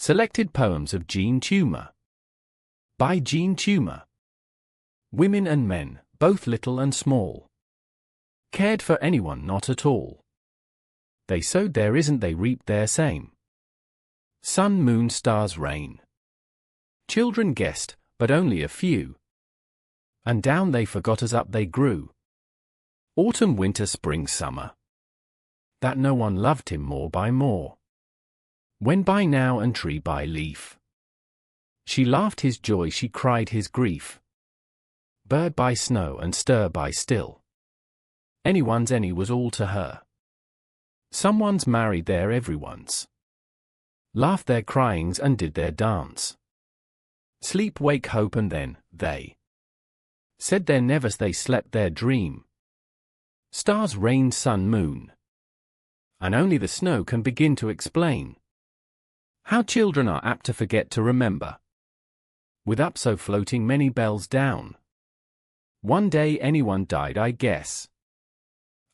Selected Poems of Jean Toomer. By Jean Toomer. Women and men, both little and small, cared for anyone not at all. They sowed there isn't they reaped there same. Sun, moon, stars, rain. Children guessed, but only a few. And down they forgot as up they grew. Autumn, winter, spring, summer. That no one loved him more by more. When by now and tree by leaf. She laughed his joy, she cried his grief. Bird by snow and stir by still. Anyone's any was all to her. Someone's married there, everyone's. Laughed their cryings and did their dance. Sleep, wake, hope, and then, they said their nevers, they slept their dream. Stars, rain, sun, moon. And only the snow can begin to explain how children are apt to forget to remember. With up so floating many bells down. One day anyone died, I guess.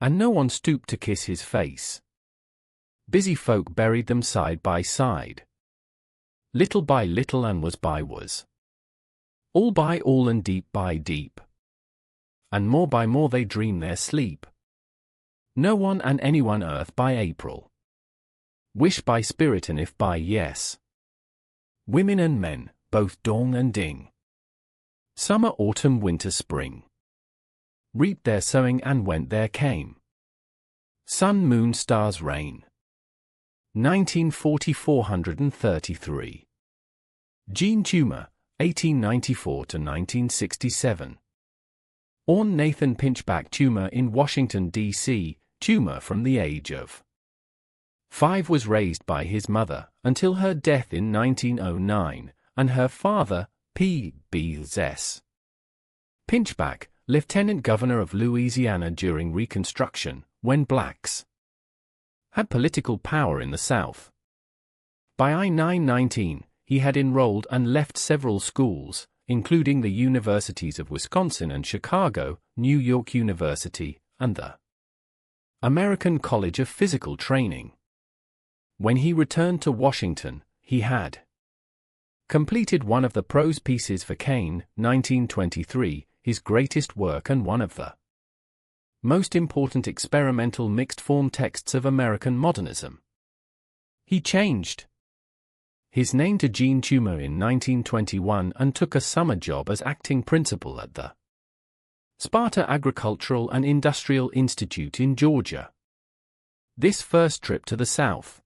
And no one stooped to kiss his face. Busy folk buried them side by side. Little by little and was by was. All by all and deep by deep. And more by more they dream their sleep. No one and anyone earth by April. Wish by spirit and if by yes. Women and men, both dong and ding. Summer, autumn, winter, spring. Reaped their sowing and went there came. Sun, moon, stars, rain. 1940–433. Jean Toomer, 1894–1967. Orne Nathan Pinchback Toomer in Washington, D.C., Toomer from the age of 5 was raised by his mother, until her death in 1909, and her father, P.B.S. Pinchback, Lieutenant Governor of Louisiana during Reconstruction, when blacks had political power in the South. By I-1919, he had enrolled and left several schools, including the Universities of Wisconsin and Chicago, New York University, and the American College of Physical Training. When he returned to Washington, he had completed one of the prose pieces for Cain, 1923, his greatest work and one of the most important experimental mixed-form texts of American modernism. He changed his name to Jean Toomer in 1921 and took a summer job as acting principal at the Sparta Agricultural and Industrial Institute in Georgia. This first trip to the South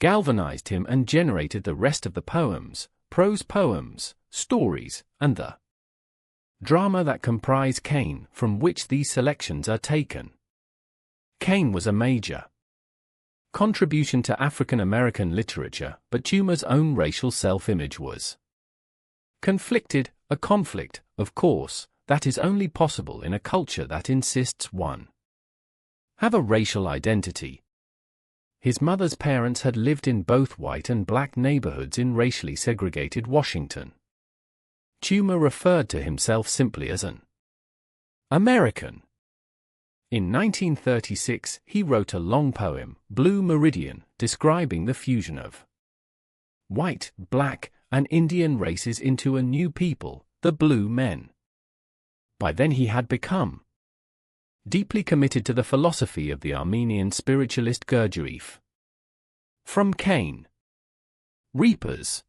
galvanized him and generated the rest of the poems, prose poems, stories, and the drama that comprise Cain, from which these selections are taken. Cain was a major contribution to African American literature, but Toomer's own racial self-image was conflicted, a conflict, of course, that is only possible in a culture that insists one have a racial identity. His mother's parents had lived in both white and black neighborhoods in racially segregated Washington. Toomer referred to himself simply as an American. In 1936, he wrote a long poem, Blue Meridian, describing the fusion of white, black, and Indian races into a new people, the Blue Men. By then he had become deeply committed to the philosophy of the Armenian spiritualist Gurdjieff. From Cain. Reapers.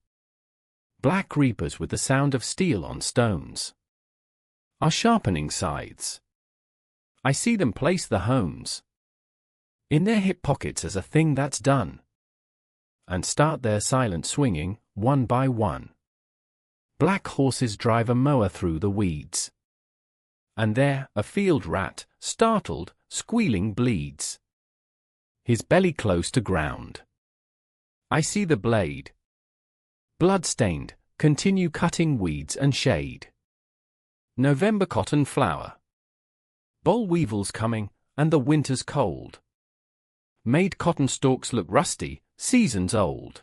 Black reapers with the sound of steel on stones are sharpening scythes. I see them place the hones in their hip pockets as a thing that's done, and start their silent swinging, one by one. Black horses drive a mower through the weeds. And there, a field rat, startled, squealing, bleeds, his belly close to ground. I see the blade, blood-stained, continue cutting weeds and shade. November cotton flower. Boll weevils coming, and the winter's cold made cotton stalks look rusty, seasons old.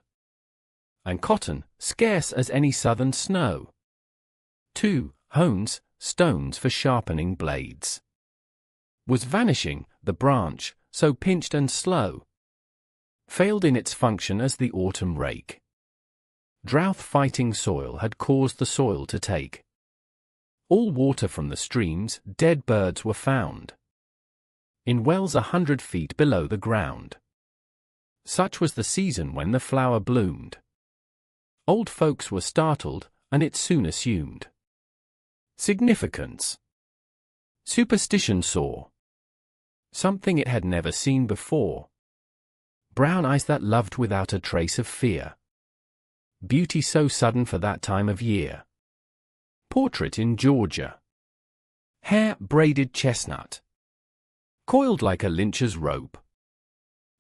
And cotton, scarce as any southern snow. 2 hones, stones for sharpening blades, was vanishing, the branch, so pinched and slow, failed in its function as the autumn rake. Drought-fighting soil had caused the soil to take all water from the streams. Dead birds were found in wells 100 feet below the ground. Such was the season when the flower bloomed. Old folks were startled, and it soon assumed significance. Superstition saw something it had never seen before. Brown eyes that loved without a trace of fear. Beauty so sudden for that time of year. Portrait in Georgia. Hair braided chestnut, coiled like a lynch's rope.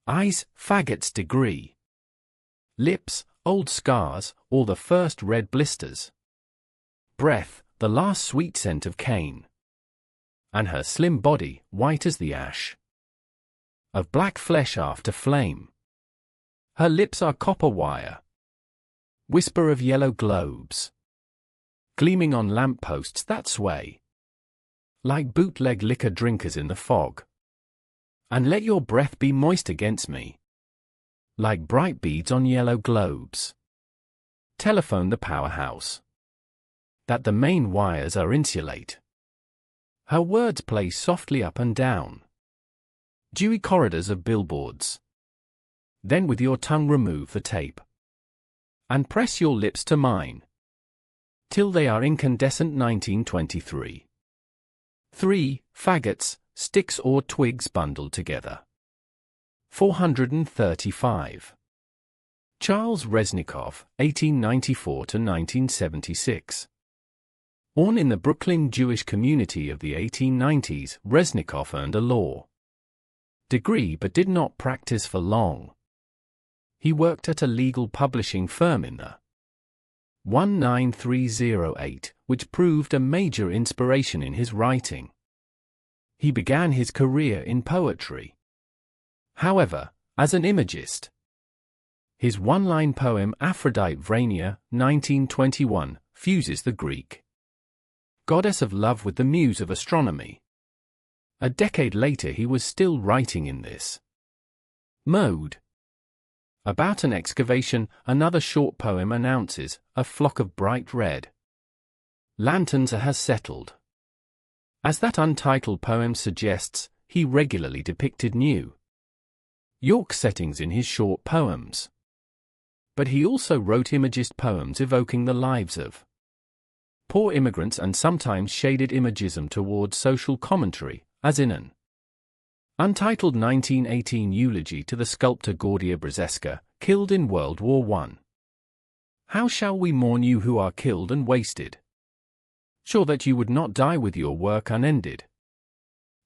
Eyes, faggot's degree. Lips, old scars, or the first red blisters. Breath, the last sweet scent of cane. And her slim body, white as the ash of black flesh after flame. Her lips are copper wire. Whisper of yellow globes, gleaming on lamp posts that sway like bootleg liquor drinkers in the fog. And let your breath be moist against me, like bright beads on yellow globes. Telephone the powerhouse, that the main wires are insulate. Her words play softly up and down dewy corridors of billboards. Then with your tongue remove the tape, and press your lips to mine, till they are incandescent. 1923. 3. Faggots, sticks or twigs bundled together. 435. Charles Reznikoff, 1894–1976. Born in the Brooklyn Jewish community of the 1890s, Reznikoff earned a law degree but did not practice for long. He worked at a legal publishing firm in the 19308, which proved a major inspiration in his writing. He began his career in poetry, however, as an imagist. His one-line poem Aphrodite Vrania, 1921, fuses the Greek goddess of love with the muse of astronomy. A decade later he was still writing in this mode. About an excavation, another short poem announces, a flock of bright red lanterns has settled. As that untitled poem suggests, he regularly depicted New York settings in his short poems. But he also wrote imagist poems evoking the lives of poor immigrants and sometimes shaded imagism towards social commentary, as in an untitled 1918 eulogy to the sculptor Gordia Brzeska, killed in World War I. How shall we mourn you who are killed and wasted? Sure that you would not die with your work unended.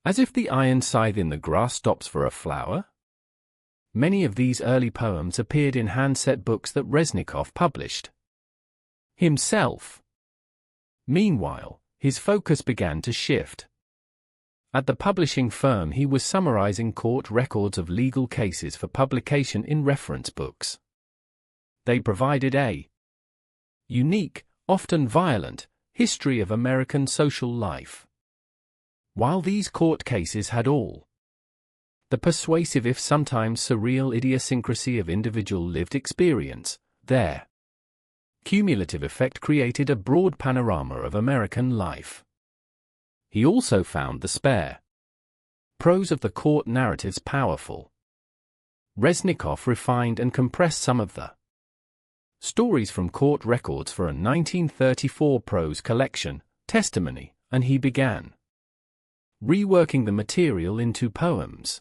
As if the iron scythe in the grass stops for a flower? Many of these early poems appeared in handset books that Reznikoff published himself. Meanwhile, his focus began to shift. At the publishing firm he was summarizing court records of legal cases for publication in reference books. They provided a unique, often violent, history of American social life. While these court cases had all the persuasive if sometimes surreal idiosyncrasy of individual lived experience, their cumulative effect created a broad panorama of American life. He also found the spare prose of the court narratives powerful. Reznikoff refined and compressed some of the stories from court records for a 1934 prose collection, Testimony, and he began reworking the material into poems.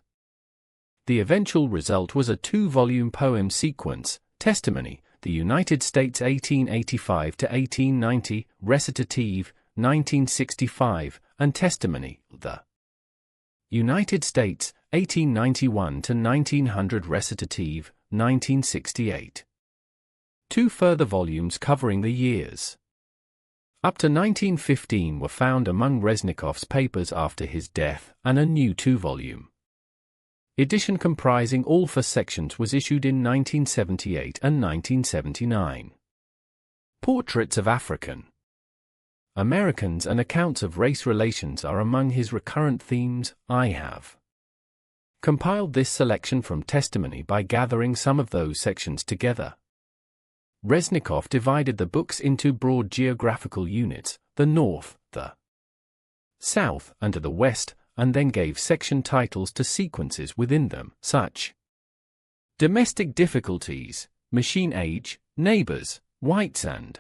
The eventual result was a 2-volume poem sequence, Testimony, the United States 1885–1890, Recitative, 1965, and Testimony, the United States, 1891–1900 Recitative, 1968. 2 further volumes covering the years up to 1915 were found among Reznikoff's papers after his death, and a new 2-volume edition comprising all 4 sections was issued in 1978 and 1979. Portraits of African Americans and accounts of race relations are among his recurrent themes. I have compiled this selection from Testimony by gathering some of those sections together. Reznikov divided the books into broad geographical units, the North, the South, and the West, and then gave section titles to sequences within them, such Domestic Difficulties, Machine Age, Neighbors, Whites and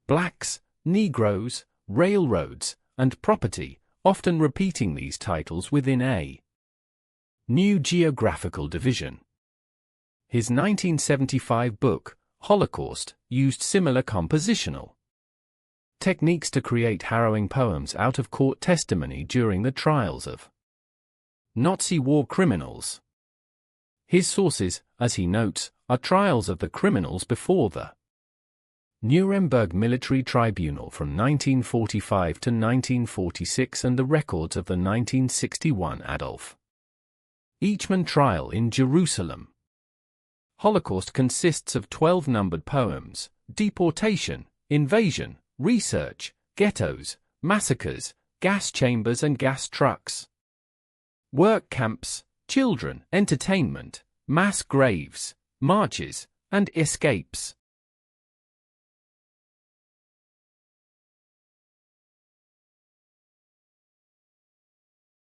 Blacks, Negroes, Railroads, and Property, often repeating these titles within a new geographical division. His 1975 book, Holocaust, used similar compositional techniques to create harrowing poems out of court testimony during the trials of Nazi war criminals. His sources, as he notes, are trials of the criminals before the Nuremberg Military Tribunal from 1945 to 1946 and the records of the 1961 Adolf Eichmann trial in Jerusalem. Holocaust consists of 12 numbered poems: deportation, invasion, research, ghettos, massacres, gas chambers and gas trucks, work camps, children, entertainment, mass graves, marches, and escapes.